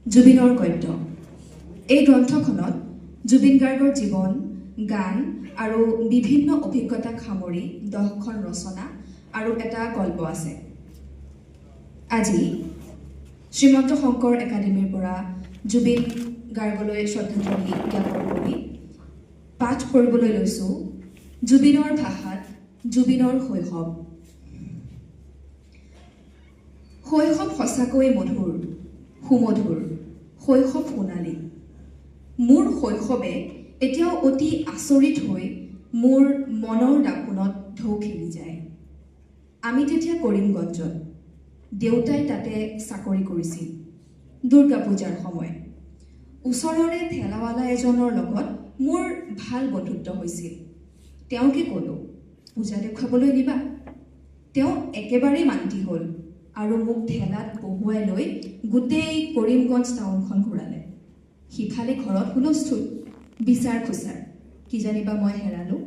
জুবিনৰ গদ্য। এই গ্ৰন্থখনত জুবিন গাৰ্গৰ জীৱন, গান আৰু বিভিন্ন অভিজ্ঞতাক সামৰি 10খন ৰচনা আৰু এটা গল্প আছে। আজি শ্ৰীমন্ত শংকৰ একাডেমীৰ পৰা জুবিন গাৰ্গলৈ শ্ৰদ্ধাঞ্জলি জ্ঞাপন কৰি পাঠ কৰিবলৈ লৈছোঁ জুবিনৰ ভাষাত জুবিনৰ শৈশৱ। শৈশৱ সঁচাকৈ মধুৰ, সুমধুৰ, শৈশৱ সোণালী। মোৰ শৈশৱে এতিয়াও অতি আচৰিত হৈ মোৰ মনৰ দাপোনত ঢৌ খেলি যায়। আমি তেতিয়া কৰিমগঞ্জত, দেউতাই তাতে চাকৰি কৰিছিল। দুৰ্গা পূজাৰ সময় ওচৰৰে ঠেলাৱালা এজনৰ লগত মোৰ ভাল বন্ধুত্ব হৈছিল। তেওঁকে ক'লোঁ, পূজা দেখুৱাবলৈ নিবা? তেওঁ একেবাৰেই মান্তি হ'ল আৰু মোক ঠেলাত বহুৱাই লৈ গোটেই কৰিমগঞ্জ টাউনখন ঘূৰালে। সিফালে ঘৰত হুলস্থুল, বিচাৰ খোচাৰ, কিজানিবা মই হেৰালোঁ।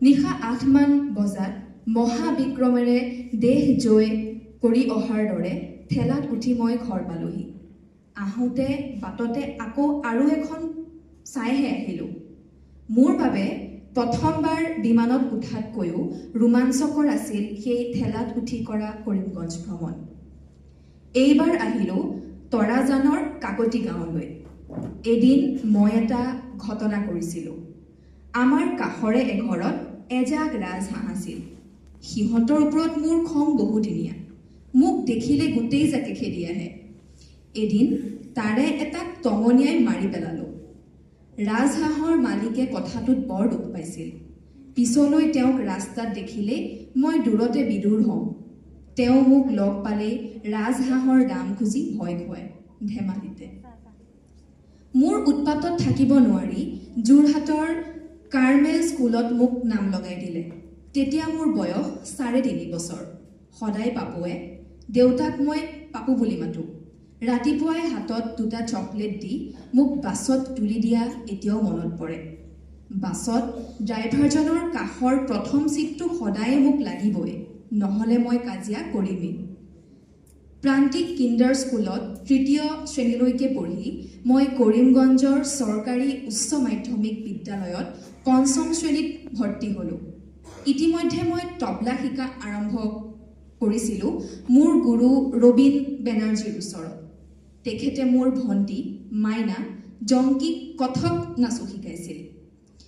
নিশা 8 মান বজাত মহাবিক্ৰমেৰে দেহ জয় কৰি অহাৰ দৰে ঠেলাত উঠি মই ঘৰ পালোহি। আহোঁতে বাটতে আকৌ আৰু এখন চাইহে আহিলোঁ। মোৰ বাবে প্ৰথমবাৰ বিমানত উঠাতকৈও ৰোমাঞ্চকৰ আছিল সেই ঠেলাত উঠি কৰা কৰিমগঞ্জ ভ্ৰমণ। এইবাৰ আহিলোঁ তৰাজানৰ কাকতি গাঁৱলৈ। এদিন মই এটা ঘটনা কৰিছিলোঁ। আমাৰ কাষৰে এঘৰত এজাক ৰাজহাঁহ আছিল। সিহঁতৰ ওপৰত মোৰ খং বহুদিনীয়া। মোক দেখিলে গোটেই জাকে খেদি আহে। এদিন তাৰে এটাক টঙনিয়াই মাৰি পেলালোঁ। ৰাজহাঁহৰ মালিকে কথাটোত বৰ দুখ পাইছিল। পিছলৈ তেওঁক ৰাস্তাত দেখিলেই মই দূৰতে বিদুৰ হওঁ। তেওঁ মোক লগ পালেই ৰাজহাঁহৰ দাম খুজি ভয় খুৱায়, ধেমালিতে। মোৰ উৎপাতত থাকিব নোৱাৰি যোৰহাটৰ কাৰ্মেল স্কুলত মোক নাম লগাই দিলে। তেতিয়া মোৰ বয়স 3.5 বছৰ। সদায় পাপুৱে, দেউতাক মই পাপু বুলি মাতোঁ। ৰাতিপুৱাই হাতত 2টা চকলেট দি মোক বাছত তুলি দিয়া এতিয়াও মনত পৰে। বাছত ড্ৰাইভাৰজনৰ কাষৰ প্ৰথম ছিটটো সদায়ে মোক লাগিবই, নহ'লে মই কাজিয়া কৰিমেই। প্ৰান্তিক কিণ্ডাৰ স্কুলত 3য় শ্ৰেণীলৈকে পঢ়ি মই কৰিমগঞ্জৰ চৰকাৰী উচ্চ মাধ্যমিক বিদ্যালয়ত 5ম শ্ৰেণীত ভৰ্তি হ'লোঁ। ইতিমধ্যে মই তবলা শিকা আৰম্ভ কৰিছিলোঁ মোৰ গুৰু ৰবীন বেনাৰ্জীৰ ওচৰত। তেখেতে মোৰ ভণ্টি মাইনা জংকীক কথক নাচো শিকাইছিল।